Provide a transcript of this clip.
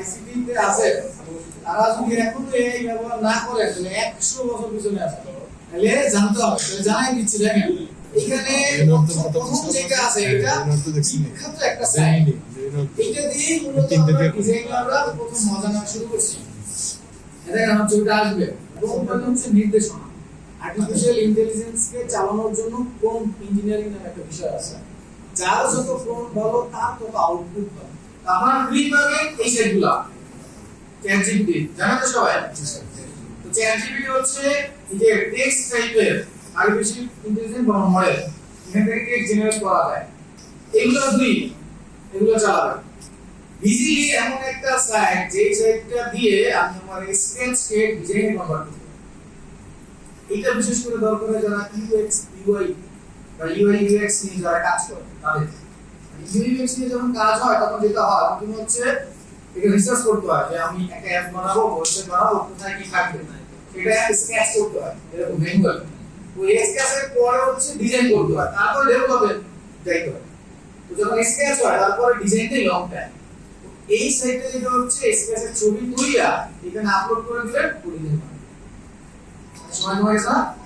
ICT তে আছে তারা যদি এখনো এই ব্যবহার না করে তাহলে 100 বছর পিছনে আছে তাহলে জানতে হবে তাহলে জানাই দিচ্ছি দেখেন এখানে প্রথম যেটা আছে এটা বিখ্যাত একটা সাইন এটা দিয়ে মূলত আমরা ডিজাইনাররা প্রথম মজা নেওয়া শুরু করছি এটা আমার ছবিটা আসবে প্রথমটা হচ্ছে নির্দেশনা আর্টিফিশিয়াল ইন্টেলিজেন্স কে চালানোর জন্য প্রম্পট ইঞ্জিনিয়ারিং নামে একটা বিষয় আছে যার যত প্রম্পট ভালো তার তত আউটপুট ভালো আপনারা ফ্রি পাবেন এই সেটগুলো চ্যাটজিপিটি জানেন তো সবাই তো চ্যাটজিপিটি হচ্ছে এই যে টেক্সট টাইপের আর্টিফিশিয়াল ইন্টেলিজেন্স বা মডেল এখান থেকে টেক্সট জেনারেট করা যায় এগুলো ফ্রি এগুলো চালাবেন ইজিলি এমন একটা সাইট যে সাইটটা দিয়ে আপনি আমার স্কেচকে ডিজাইন কনভার্ট করতে এটা বিশেষ করে দরকার হয় যারা ইউএক্স ইউআই বা ইউআই ইউএক্স নিয়ে যারা কাজ করে তাদের ইউআই ইউএক্স নিয়ে যখন কাজ হয় তখন যেটা হয় তখন হচ্ছে এটা রিসার্চ করতে হয় যে আমি একটা অ্যাপ বানাবো ওয়েবসাইট বানাবো কোথায় কি থাকবে সেটা স্কেচ করতে হয় এরকম ম্যানুয়াল ওই স্কেচের পরে হচ্ছে ডিজাইন করতে হয় তারপর ডেভেলপমেন্ট যাইতে হয় তো যখন স্কেচ হয় তারপরে ডিজাইনটাই লং টাইম এই সাইটে যেটা হচ্ছে স্কেচের ছবি তুলিয়া এখানে আপলোড করে দিলে করে দিতে পারবে সময় হয়ে গেছে